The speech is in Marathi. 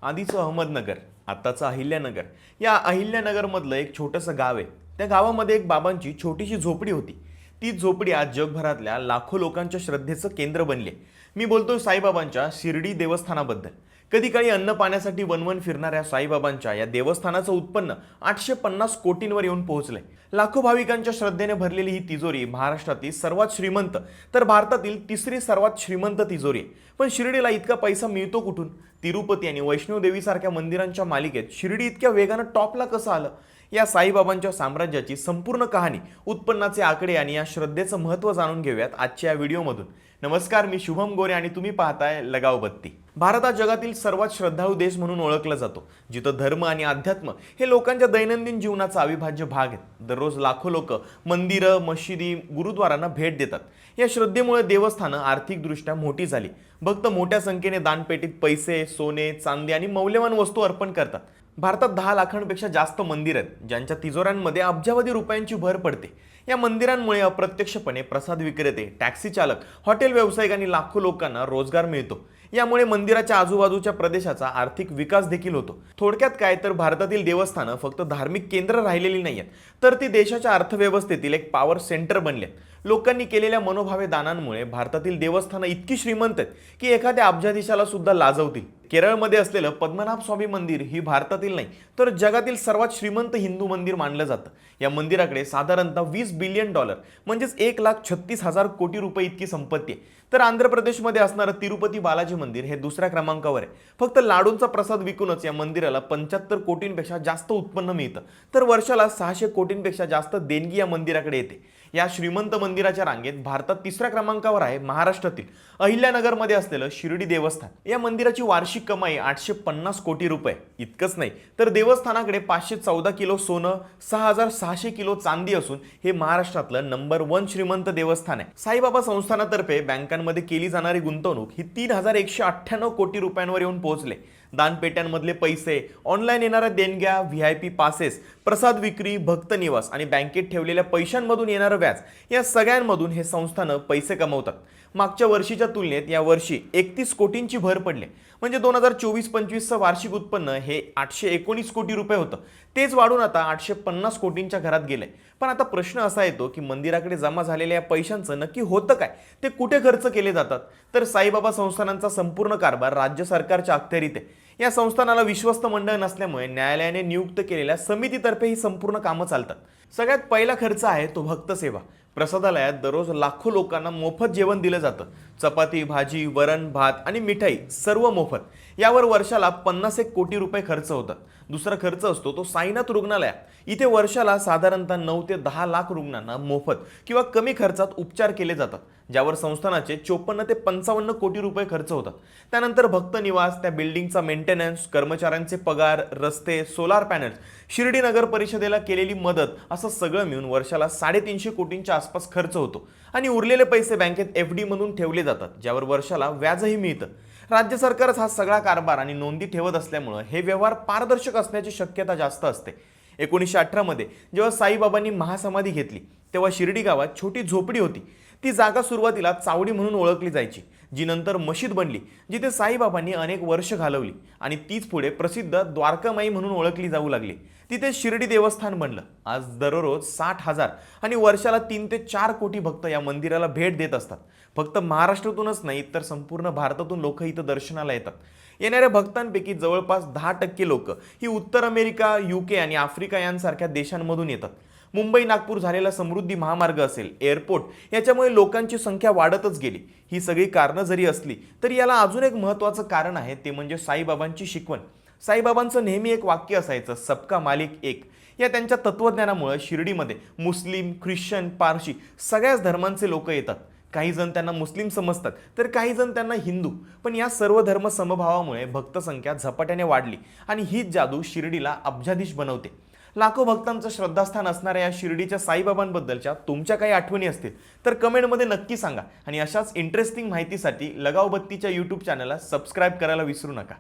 आधीचं अहमदनगर, आत्ताचं अहिल्यानगर. या अहिल्यानगरमधलं एक छोटंसं गाव आहे. त्या गावामध्ये एक बाबांची छोटीशी झोपडी होती. ती झोपडी आज जगभरातल्या लाखो लोकांच्या श्रद्धेचं केंद्र बनली आहे. मी बोलतोय साईबाबांच्या शिर्डी देवस्थानाबद्दल. कधी काळी अन्न पाण्यासाठी वनवन फिरणाऱ्या साईबाबांच्या या देवस्थानाचं उत्पन्न 850 कोटींवर येऊन पोहोचलंय. लाखो भाविकांच्या श्रद्धेने भरलेली ही तिजोरी महाराष्ट्रातील सर्वात श्रीमंत तर भारतातील तिसरी सर्वात श्रीमंत तिजोरी आहे. पण शिर्डीला इतका पैसा मिळतो कुठून? तिरुपती आणि वैष्णोदेवी सारख्या मंदिरांच्या मालिकेत शिर्डी इतक्या वेगानं टॉपला कसं आलं? या साईबाबांच्या साम्राज्याची संपूर्ण कहाणी, उत्पन्नाचे आकडे आणि या श्रद्धेचं महत्त्व जाणून घेऊयात आजच्या या व्हिडिओमधून. नमस्कार, मी शुभम गोरे आणि तुम्ही पाहताय लगाव बत्ती. भारत हा जगातील सर्वात श्रद्धाळू देश म्हणून ओळखला जातो, जिथं धर्म आणि अध्यात्म हे लोकांच्या दैनंदिन जीवनाचा अविभाज्य भाग आहेत. दररोज लाखो लोक मंदिरं, मशिदी, गुरुद्वारांना भेट देतात. या श्रद्धेमुळे देवस्थानं आर्थिकदृष्ट्या मोठी झाली. भक्त मोठ्या संख्येने दानपेटीत पैसे, सोने, चांदी आणि मौल्यवान वस्तू अर्पण करतात. भारतात 10 लाखांपेक्षा जास्त मंदिर आहेत, ज्यांच्या तिजोऱ्यांमध्ये अब्जावधी रुपयांची भर पडते. या मंदिरांमुळे अप्रत्यक्षपणे प्रसाद विक्रेते, टॅक्सी चालक, हॉटेल व्यावसायिक आणि लाखो लोकांना रोजगार मिळतो. यामुळे मंदिराच्या आजूबाजूच्या प्रदेशाचा आर्थिक विकास देखील होतो. थोडक्यात काय तर भारतातील देवस्थानं फक्त धार्मिक केंद्र राहिलेली नाहीयेत, तर ती देशाच्या अर्थव्यवस्थेतील एक पॉवर सेंटर बनले. लोकांनी केलेल्या मनोभावे दानांमुळे भारतातील देवस्थानं इतकी श्रीमंत आहेत की एखाद्या अब्जाधीशाला सुद्धा लाजवतील. केरळमध्ये असलेलं पद्मनाभ स्वामी मंदिर ही भारतातील नाही तर जगातील सर्वात श्रीमंत हिंदू मंदिर मानलं जातं. या मंदिराकडे साधारणतः $20 बिलियन म्हणजेच 1,36,000 कोटी रुपये इतकी संपत्ती आहे. तर आंध्र प्रदेशमध्ये असणारं तिरुपती बालाजी मंदिर हे दुसऱ्या क्रमांकावर आहे. फक्त लाडूंचा प्रसाद विकूनच या मंदिराला 75 कोटींपेक्षा जास्त उत्पन्न मिळतं. तर वर्षाला 600 कोटींपेक्षा जास्त देणगी या मंदिराकडे येते. या श्रीमंत मंदिराच्या रांगेत भारतात तिसऱ्या क्रमांकावर आहे महाराष्ट्रातील अहिल्यानगरमध्ये असलेलं शिर्डी देवस्थान. या मंदिराची वार्षिक कमाई 850 कोटी रुपये. इतकंच नाही तर देवस्थानाकडे 514 किलो सोनं, 6600 किलो चांदी असून हे महाराष्ट्रातलं नंबर 1 श्रीमंत देवस्थान आहे. साईबाबा संस्थानातर्फे बँकांमध्ये केली जाणारी गुंतवणूक ही 3198 कोटी रुपयांवर येऊन पोहोचले. दानपेट्यांमधले पैसे, ऑनलाईन येणाऱ्या देणग्या, VIP पासेस, प्रसाद विक्री, भक्त निवास आणि बँकेत ठेवलेल्या पैशांमधून येणारं व्याज, या सगळ्यांमधून हे संस्थानं पैसे कमवतात. मागच्या वर्षीच्या तुलनेत या वर्षी 31 कोटींची भर पडली. म्हणजे 2024-25चं वार्षिक उत्पन्न हे 819 कोटी रुपये होतं. तेच वाढून आता 850 कोटींच्या घरात गेलंय. पण आता प्रश्न असा येतो की मंदिराकडे जमा झालेल्या या पैशांचं नक्की होतं काय? ते कुठे खर्च केले जातात? तर साईबाबा संस्थानांचा संपूर्ण कारभार राज्य सरकारच्या अखत्यारीत आहे. या संस्थानाला विश्वस्त मंडळ नसल्यामुळे न्यायालयाने नियुक्त केलेल्या समितीतर्फे ही संपूर्ण कामं चालतात. सगळ्यात पहिला खर्च आहे तो भक्त सेवा. प्रसादालयात दररोज लाखो लोकांना मोफत जेवण दिलं जातं. चपाती, भाजी, वरण, भात आणि मिठाई सर्व मोफत. यावर वर्षाला 51 कोटी रुपये खर्च होतात. दुसरा खर्च असतो तो साईनाथ रुग्णालयात. इथे वर्षाला साधारणतः 9 ते 10 लाख रुग्णांना मोफत किंवा कमी खर्चात उपचार केले जातात, ज्यावर संस्थानाचे 54 ते 55 कोटी रुपये खर्च होतात. त्यानंतर भक्त निवास, त्या बिल्डिंगचा मेंटेनन्स, कर्मचाऱ्यांचे पगार, रस्ते, सोलार पॅनल्स, शिर्डी नगर परिषदेला केलेली मदत, असं सगळं मिळून वर्षाला 350 कोटींच्या आसपास खर्च होतो. आणि उरलेले पैसे बँकेत FD मधून ठेवले जातात, ज्यावर वर्षाला व्याजही मिळतं. राज्य सरकारच हा सगळा कारभार आणि नोंदी ठेवत असल्यामुळे हे व्यवहार पारदर्शक असण्याची शक्यता जास्त असते. 1918 मध्ये जेव्हा साईबाबांनी महासमाधी घेतली तेव्हा शिर्डी गावात छोटी झोपडी होती. ती जागा सुरुवातीला चावडी म्हणून ओळखली जायची, जी नंतर मशीद बनली, जिथे साईबाबांनी अनेक वर्ष घालवली. आणि तीच पुढे प्रसिद्ध द्वारकामाई म्हणून ओळखली जाऊ लागली. तिथे शिर्डी देवस्थान बनलं. आज दररोज 60,000 आणि वर्षाला 3 ते 4 कोटी भक्त या मंदिराला भेट देत असतात. फक्त महाराष्ट्रातूनच नाही तर संपूर्ण भारतातून लोक इथं दर्शनाला येतात. येणाऱ्या भक्तांपैकी जवळपास 10% लोक ही उत्तर अमेरिका, UK आणि आफ्रिका यांसारख्या देशांमधून येतात. मुंबई नागपूर झालेला समृद्धी महामार्ग असेल, एअरपोर्ट, याच्यामुळे लोकांची संख्या वाढतच गेली. ही सगळी कारणं जरी असली तरी याला अजून एक महत्त्वाचं कारण आहे, ते म्हणजे साईबाबांची शिकवण. साईबाबांचं नेहमी एक वाक्य असायचं, सबका मालिक एक. या त्यांच्या तत्वज्ञानामुळे शिर्डीमध्ये मुस्लिम, ख्रिश्चन, पारशी सगळ्याच धर्मांचे लोक येतात. काही जण त्यांना मुस्लिम समजतात तर काही जण त्यांना हिंदू. पण या सर्व धर्म समभावामुळे भक्तसंख्या झपाट्याने वाढली आणि हीच जादू शिर्डीला अब्जाधीश बनवते. लाखो भक्तांचं श्रद्धास्थान असणाऱ्या या शिर्डीच्या साईबाबांबद्दलच्या तुमच्या काही आठवणी असतील तर कमेंटमध्ये नक्की सांगा. आणि अशाच इंटरेस्टिंग माहितीसाठी लगाव बत्तीच्या YouTube चॅनलला सबस्क्राईब करायला विसरू नका.